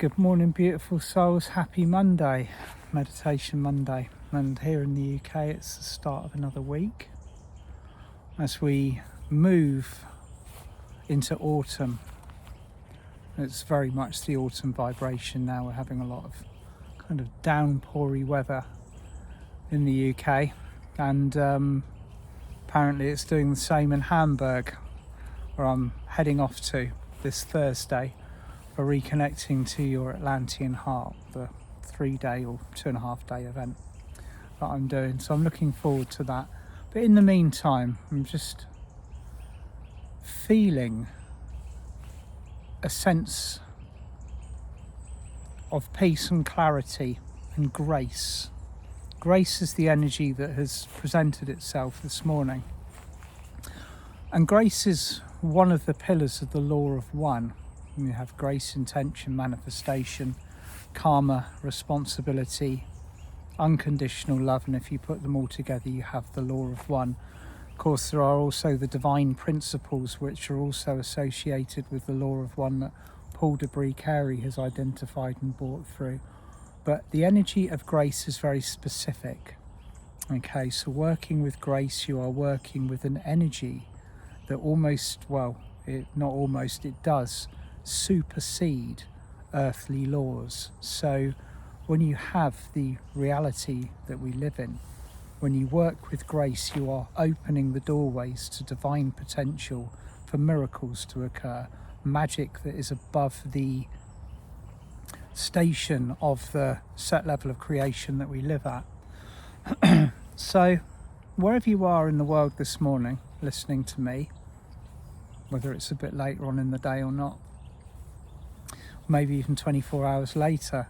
Good morning, beautiful souls. Happy Monday, Meditation Monday. And here in the UK, it's the start of another week as we move into autumn. It's very much the autumn vibration now. We're having a lot of kind of downpoury weather in the UK, and apparently it's doing the same in Hamburg, where I'm heading off to this Thursday for reconnecting to your Atlantean heart, the 3-day or 2.5-day event that I'm doing. So I'm looking forward to that. But in the meantime, I'm just feeling a sense of peace and clarity and grace. Grace is the energy that has presented itself this morning. And grace is one of the pillars of the law of one. You have grace, intention, manifestation, karma, responsibility, unconditional love, and if you put them all together, you have the law of one. Of course, there are also the divine principles, which are also associated with the law of one that Paul de Carey has identified and brought through. But the energy of grace is very specific. Okay, so working with grace, you are working with an energy that it does supersede earthly laws. So when you have the reality that we live in, when you work with grace, you are opening the doorways to divine potential for miracles to occur, magic that is above the station of the set level of creation that we live at. So wherever you are in the world this morning listening to me, whether it's a bit later on in the day or not, maybe even 24 hours later,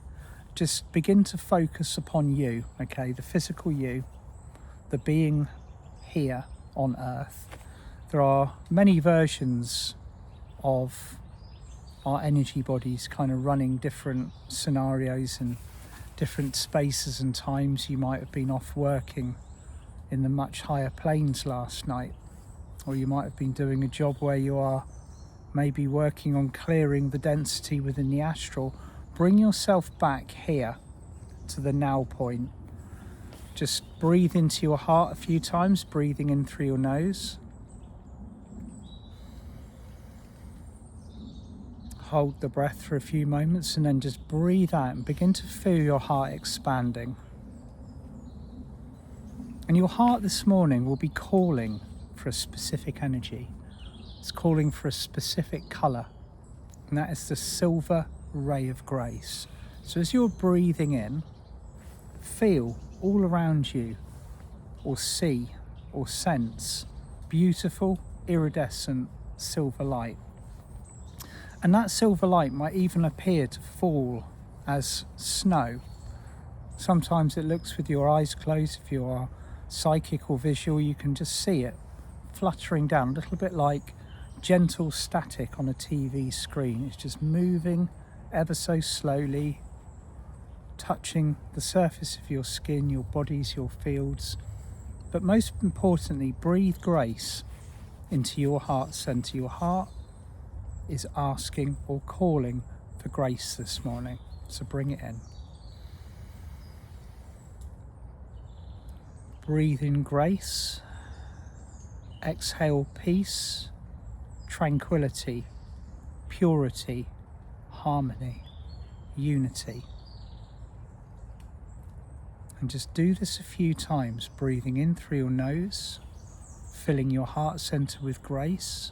just begin to focus upon you, okay, the physical you, the being here on earth. There are many versions of our energy bodies kind of running different scenarios and different spaces and times. You might have been off working in the much higher planes last night, or you might have been doing a job where you are maybe working on clearing the density within the astral. Bring yourself back here to the now point. Just breathe into your heart a few times, breathing in through your nose. Hold the breath for a few moments and then just breathe out and begin to feel your heart expanding. And your heart this morning will be calling for a specific energy. It's calling for a specific colour, and that is the silver ray of grace. So as you're breathing in, feel all around you, or see or sense beautiful iridescent silver light. And that silver light might even appear to fall as snow. Sometimes it looks with your eyes closed. If you are psychic or visual, you can just see it fluttering down, a little bit like gentle static on a TV screen. It's just moving ever so slowly, touching the surface of your skin, your bodies, your fields. But most importantly, breathe grace into your heart center. Your heart is asking or calling for grace this morning, so bring it in. Breathe in grace, exhale peace, tranquility, purity, harmony, unity. And just do this a few times, breathing in through your nose, filling your heart center with grace.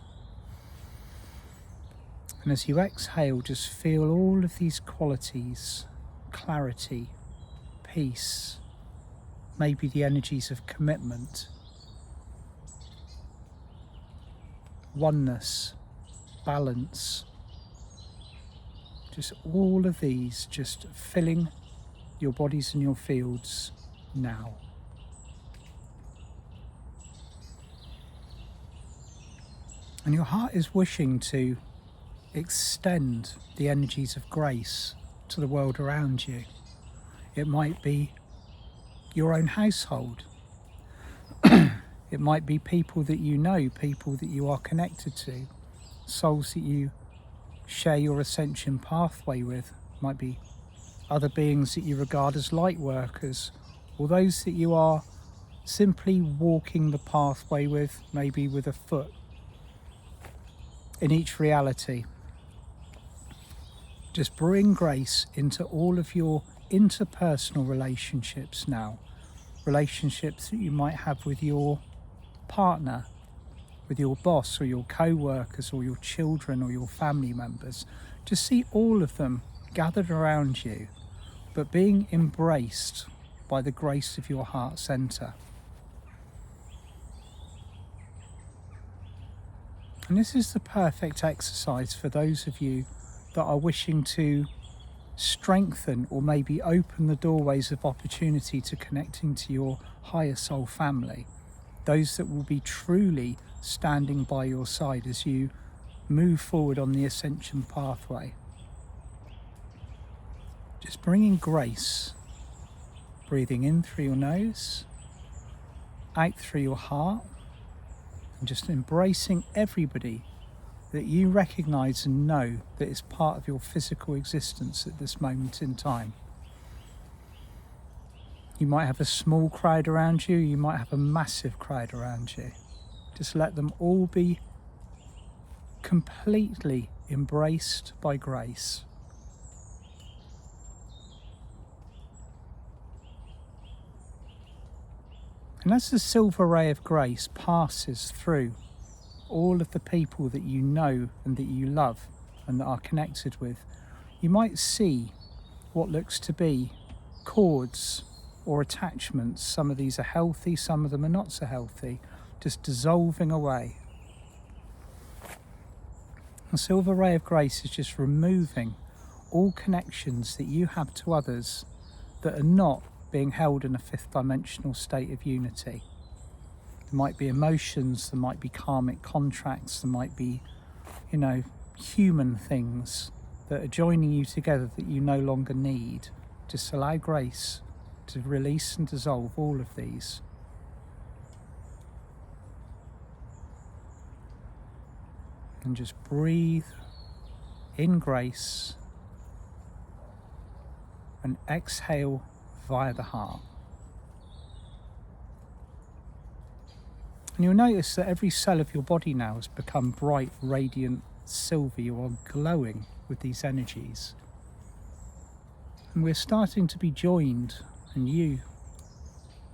And as you exhale, just feel all of these qualities: clarity, peace, maybe the energies of commitment, oneness, balance. Just all of these just filling your bodies and your fields now. And your heart is wishing to extend the energies of grace to the world around you. It might be your own household. It might be people that you know, people that you are connected to, souls that you share your ascension pathway with, Might be other beings that you regard as light workers, or those that you are simply walking the pathway with, maybe with a foot in each reality. Just bring grace into all of your interpersonal relationships now. Relationships that you might have with your partner, with your boss or your co-workers or your children or your family members. Just see all of them gathered around you, but being embraced by the grace of your heart center. And this is the perfect exercise for those of you that are wishing to strengthen or maybe open the doorways of opportunity to connecting to your higher soul family. Those that will be truly standing by your side as you move forward on the ascension pathway. Just bringing grace, breathing in through your nose, out through your heart, and just embracing everybody that you recognize and know that is part of your physical existence at this moment in time. You might have a small crowd around you, you might have a massive crowd around you. Just let them all be completely embraced by grace. And as the silver ray of grace passes through all of the people that you know and that you love and that are connected with, you might see what looks to be cords or attachments. Some of these are healthy, some of them are not so healthy, just dissolving away. The silver ray of grace is just removing all connections that you have to others that are not being held in a fifth dimensional state of unity. There might be emotions, there might be karmic contracts, there might be, human things that are joining you together that you no longer need. Just allow grace to release and dissolve all of these. And just breathe in grace and exhale via the heart. And you'll notice that every cell of your body now has become bright, radiant, silver. You are glowing with these energies. And we're starting to be joined, and you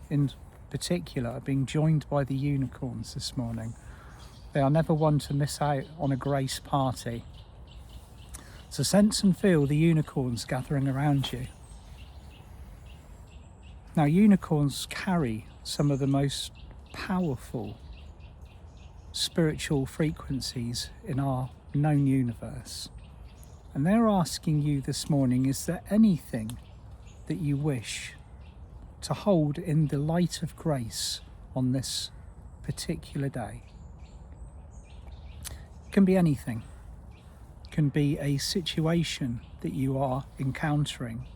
in particular are being joined by the unicorns this morning. They are never one to miss out on a grace party. So sense and feel the unicorns gathering around you. Now, unicorns carry some of the most powerful spiritual frequencies in our known universe. And they're asking you this morning, is there anything that you wish to hold in the light of grace on this particular day? It can be anything. It can be a situation that you are encountering.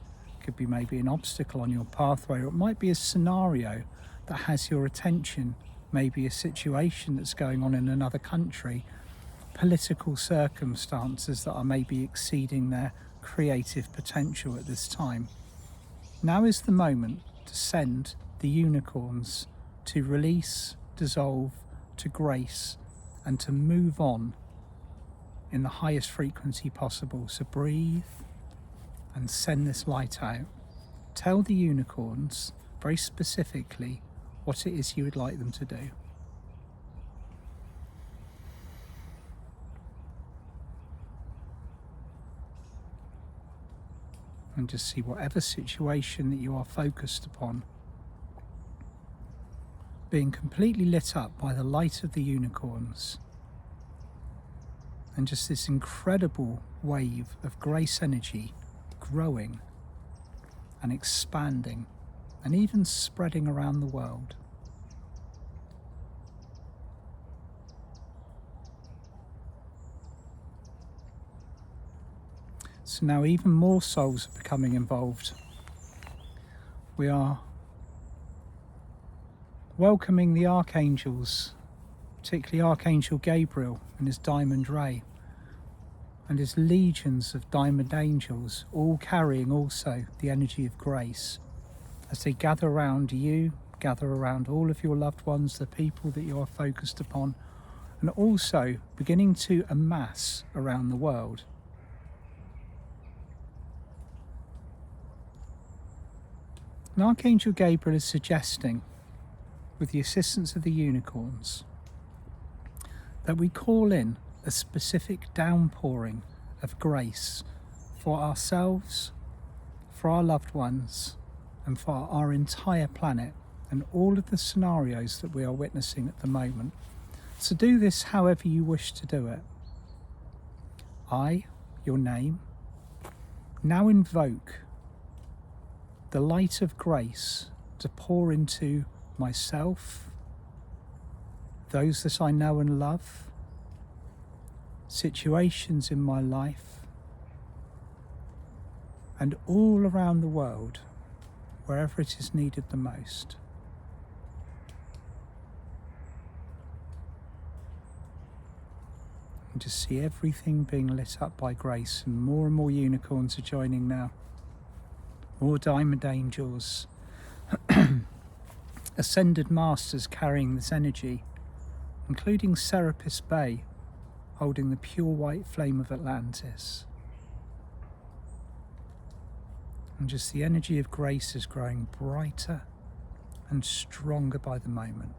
Could be maybe an obstacle on your pathway, or it might be a scenario that has your attention, maybe a situation that's going on in another country, political circumstances that are maybe exceeding their creative potential at this time. Now is the moment to send the unicorns to release, dissolve, to grace, and to move on in the highest frequency possible. So breathe and send this light out. Tell the unicorns very specifically what it is you would like them to do. And just see whatever situation that you are focused upon being completely lit up by the light of the unicorns. And just this incredible wave of grace energy growing and expanding and even spreading around the world. So now even more souls are becoming involved. We are welcoming the archangels, particularly Archangel Gabriel and his diamond ray. And there's legions of diamond angels, all carrying also the energy of grace, as they gather around you, gather around all of your loved ones, the people that you are focused upon, and also beginning to amass around the world. And Archangel Gabriel is suggesting, with the assistance of the unicorns, that we call in a specific downpouring of grace for ourselves, for our loved ones, and for our entire planet and all of the scenarios that we are witnessing at the moment. So do this however you wish to do it. I, your name, now invoke the light of grace to pour into myself, those that I know and love, situations in my life, and all around the world, wherever it is needed the most. And just see everything being lit up by grace, and more unicorns are joining now. More diamond angels, ascended masters carrying this energy, including Serapis Bey, holding the pure white flame of Atlantis. And just the energy of grace is growing brighter and stronger by the moment.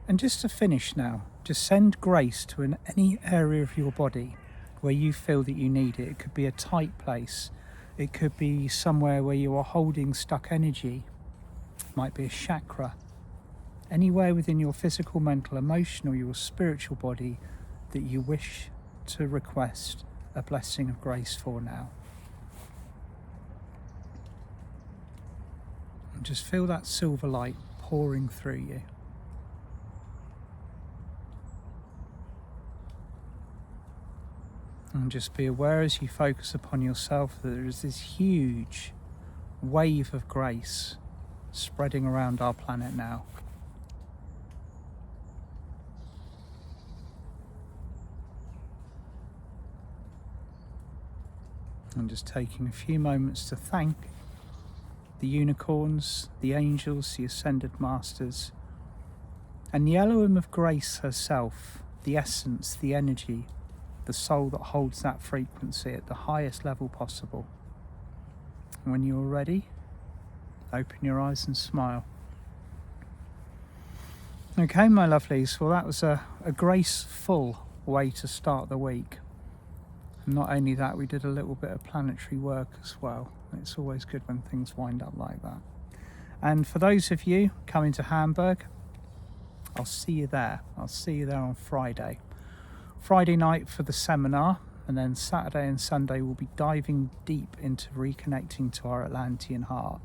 And just to finish now, just send grace to any area of your body where you feel that you need it. It could be a tight place. It could be somewhere where you are holding stuck energy. It might be a chakra. Anywhere within your physical, mental, emotional, your spiritual body that you wish to request a blessing of grace for now. And just feel that silver light pouring through you. And just be aware as you focus upon yourself that there is this huge wave of grace spreading around our planet now. And just taking a few moments to thank the unicorns, the angels, the ascended masters, and the Elohim of grace herself, the essence, the energy, the soul that holds that frequency at the highest level possible. And when you're ready, open your eyes and smile. Okay, my lovelies, well that was a graceful way to start the week. And not only that, we did a little bit of planetary work as well. It's always good when things wind up like that. And for those of you coming to Hamburg, I'll see you there. I'll see you there on Friday. Friday night for the seminar, and then Saturday and Sunday we'll be diving deep into reconnecting to our Atlantean heart.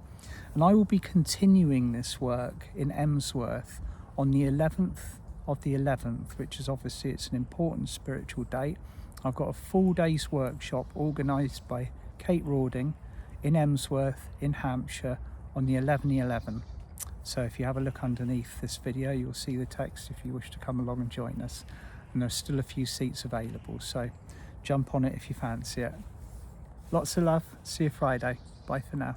And I will be continuing this work in Emsworth on the 11th of the 11th, which is obviously it's an important spiritual date. I've got a full day's workshop organised by Kate Rawding in Emsworth in Hampshire on the 11/11. So if you have a look underneath this video, you'll see the text if you wish to come along and join us. And there's still a few seats available, so jump on it if you fancy it. Lots of love. See you Friday. Bye for now.